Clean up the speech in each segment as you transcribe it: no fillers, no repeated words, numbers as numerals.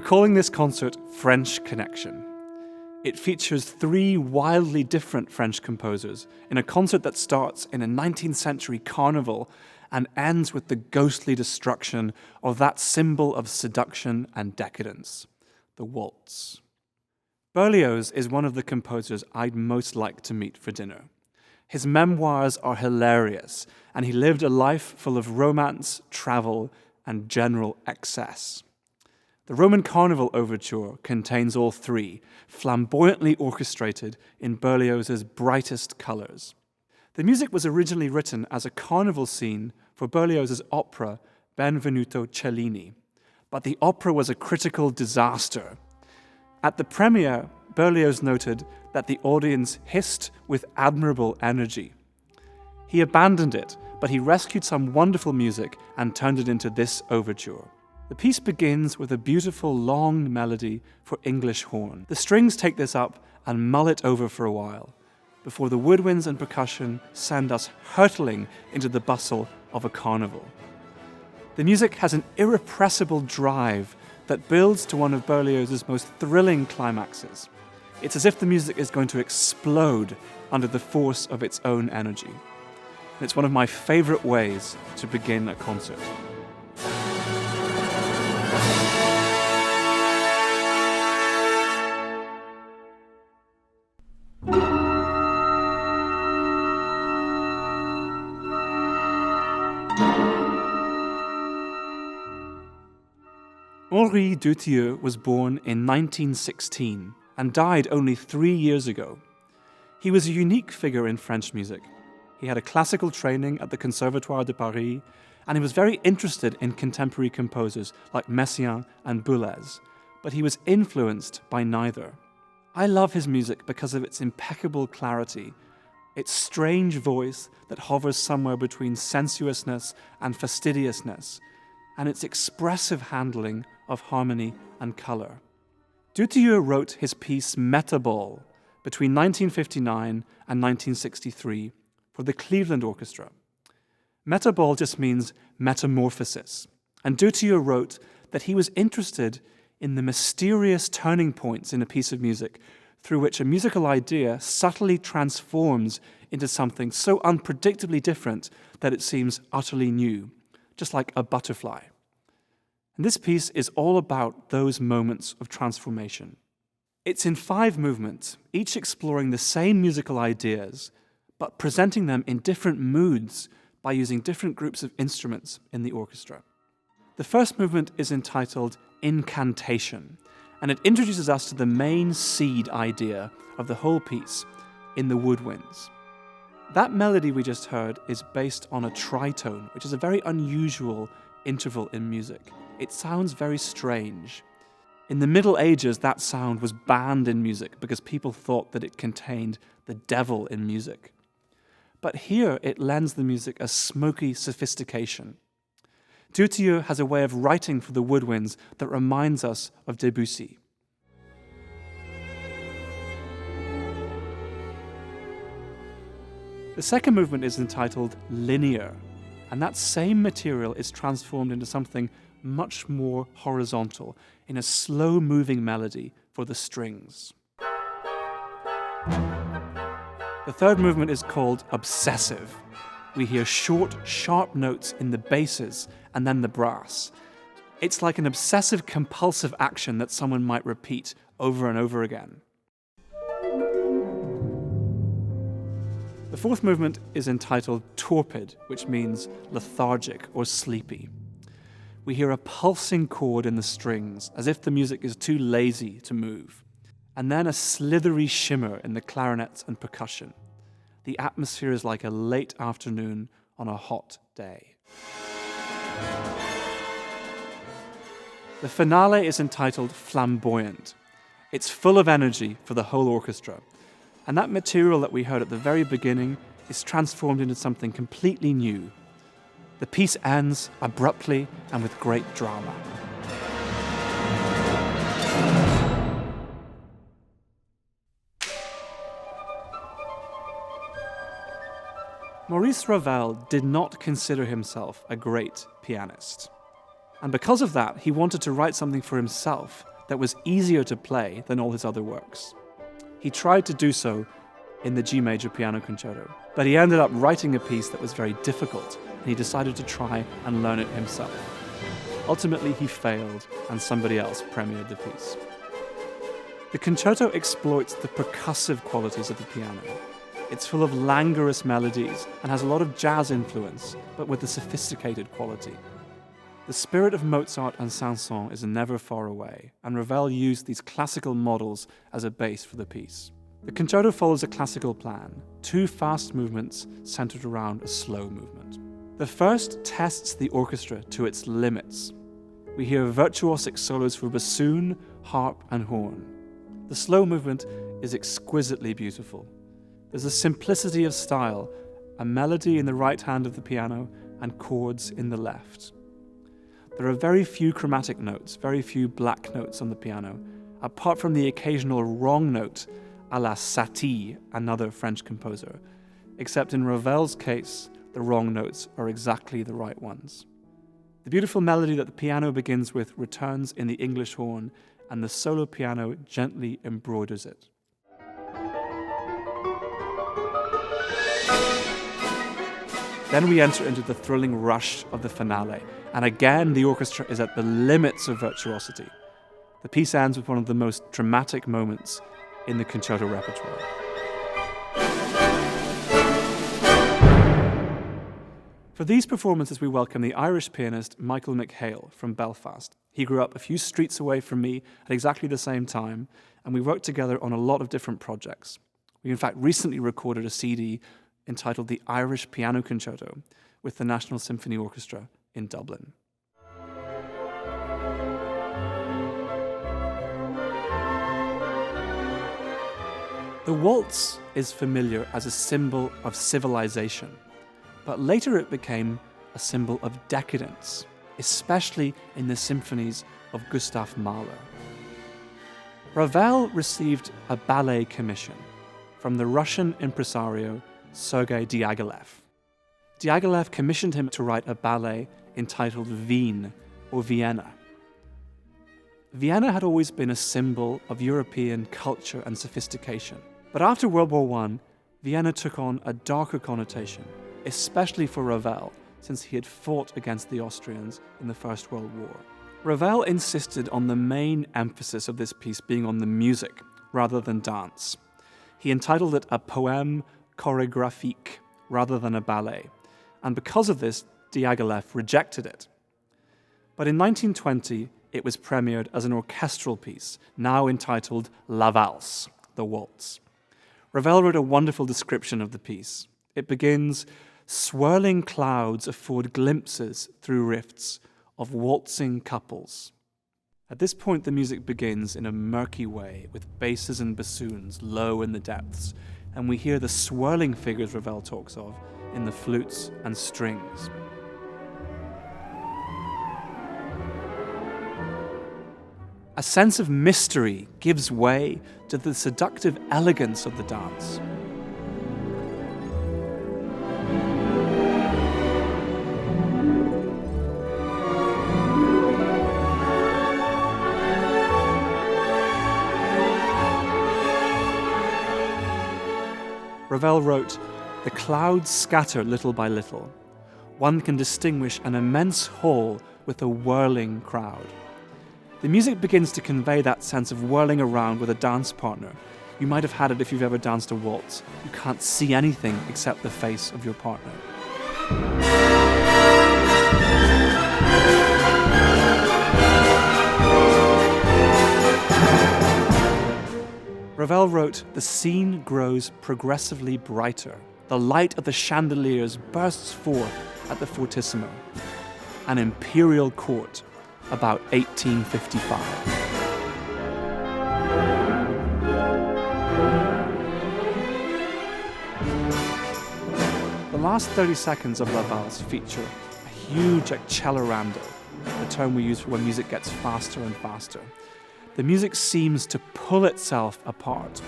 We're calling this concert French Connection. It features three wildly different French composers in a concert that starts in a 19th century carnival and ends with the ghostly destruction of that symbol of seduction and decadence, the waltz. Berlioz is one of the composers I'd most like to meet for dinner. His memoirs are hilarious, and he lived a life full of romance, travel, and general excess. The Roman Carnival overture contains all three, flamboyantly orchestrated in Berlioz's brightest colors. The music was originally written as a carnival scene for Berlioz's opera Benvenuto Cellini, but the opera was a critical disaster. At the premiere, Berlioz noted that the audience hissed with admirable energy. He abandoned it, but he rescued some wonderful music and turned it into this overture. The piece begins with a beautiful long melody for English horn. The strings take this up and mull it over for a while, before the woodwinds and percussion send us hurtling into the bustle of a carnival. The music has an irrepressible drive that builds to one of Berlioz's most thrilling climaxes. It's as if the music is going to explode under the force of its own energy. And it's one of my favorite ways to begin a concert. Henri Dutilleux was born in 1916 and died only 3 years ago. He was a unique figure in French music. He had a classical training at the Conservatoire de Paris, and he was very interested in contemporary composers like Messiaen and Boulez, but he was influenced by neither. I love his music because of its impeccable clarity, its strange voice that hovers somewhere between sensuousness and fastidiousness, and its expressive handling of harmony and color. Dutilleux wrote his piece Metaboles between 1959 and 1963 for the Cleveland Orchestra. Metaboles just means metamorphosis, and Dutilleux wrote that he was interested in the mysterious turning points in a piece of music through which a musical idea subtly transforms into something so unpredictably different that it seems utterly new, just like a butterfly. And this piece is all about those moments of transformation. It's in 5 movements, each exploring the same musical ideas, but presenting them in different moods by using different groups of instruments in the orchestra. The first movement is entitled Incantation, and it introduces us to the main seed idea of the whole piece in the woodwinds. That melody we just heard is based on a tritone, which is a very unusual interval in music. It sounds very strange. In the Middle Ages, that sound was banned in music because people thought that it contained the devil in music. But here it lends the music a smoky sophistication. Dutilleux has a way of writing for the woodwinds that reminds us of Debussy. The second movement is entitled Linear, and that same material is transformed into something much more horizontal, in a slow-moving melody for the strings. The third movement is called Obsessive. We hear short, sharp notes in the basses and then the brass. It's like an obsessive-compulsive action that someone might repeat over and over again. The fourth movement is entitled Torpid, which means lethargic or sleepy. We hear a pulsing chord in the strings, as if the music is too lazy to move, and then a slithery shimmer in the clarinets and percussion. The atmosphere is like a late afternoon on a hot day. The finale is entitled Flamboyant. It's full of energy for the whole orchestra, and that material that we heard at the very beginning is transformed into something completely new. The piece ends abruptly and with great drama. Maurice Ravel did not consider himself a great pianist. And because of that, he wanted to write something for himself that was easier to play than all his other works. He tried to do so in the G major piano concerto, but he ended up writing a piece that was very difficult, and he decided to try and learn it himself. Ultimately, he failed, and somebody else premiered the piece. The concerto exploits the percussive qualities of the piano. It's full of languorous melodies and has a lot of jazz influence, but with a sophisticated quality. The spirit of Mozart and Saint-Saëns is never far away, and Ravel used these classical models as a base for the piece. The concerto follows a classical plan, 2 fast movements centered around a slow movement. The first tests the orchestra to its limits. We hear virtuosic solos for bassoon, harp, and horn. The slow movement is exquisitely beautiful. There's a simplicity of style, a melody in the right hand of the piano, and chords in the left. There are very few chromatic notes, very few black notes on the piano, apart from the occasional wrong note à la Satie, another French composer, except in Ravel's case, the wrong notes are exactly the right ones. The beautiful melody that the piano begins with returns in the English horn, and the solo piano gently embroiders it. Then we enter into the thrilling rush of the finale, and again the orchestra is at the limits of virtuosity. The piece ends with one of the most dramatic moments in the concerto repertoire. For these performances, we welcome the Irish pianist Michael McHale from Belfast. He grew up a few streets away from me at exactly the same time, and we worked together on a lot of different projects. We in fact recently recorded a CD entitled The Irish Piano Concerto with the National Symphony Orchestra in Dublin. The waltz is familiar as a symbol of civilization, but later it became a symbol of decadence, especially in the symphonies of Gustav Mahler. Ravel received a ballet commission from the Russian impresario Sergei Diaghilev. Diaghilev commissioned him to write a ballet entitled Wien, or Vienna. Vienna had always been a symbol of European culture and sophistication. But after World War I, Vienna took on a darker connotation, especially for Ravel, since he had fought against the Austrians in the First World War. Ravel insisted on the main emphasis of this piece being on the music rather than dance. He entitled it a poème chorégraphique rather than a ballet, and because of this, Diaghilev rejected it. But in 1920, it was premiered as an orchestral piece, now entitled La Valse, the Waltz. Ravel wrote a wonderful description of the piece. It begins, "Swirling clouds afford glimpses through rifts of waltzing couples." At this point, the music begins in a murky way, with basses and bassoons low in the depths, and we hear the swirling figures Ravel talks of in the flutes and strings. A sense of mystery gives way to the seductive elegance of the dance. Ravel wrote, "The clouds scatter little by little. One can distinguish an immense hall with a whirling crowd." The music begins to convey that sense of whirling around with a dance partner. You might have had it if you've ever danced a waltz. You can't see anything except the face of your partner. Ravel wrote, "The scene grows progressively brighter. The light of the chandeliers bursts forth at the fortissimo. An imperial court, about 1855. The last 30 seconds of La Valse feature a huge accelerando, the term we use for when music gets faster and faster. The music seems to pull itself apart.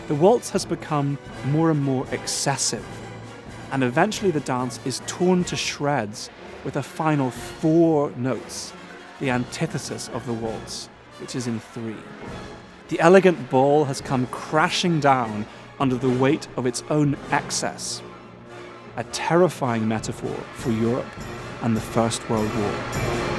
The waltz has become more and more excessive, and eventually the dance is torn to shreds with a final 4 notes, the antithesis of the waltz, which is in 3. The elegant ball has come crashing down under the weight of its own excess, a terrifying metaphor for Europe and the First World War.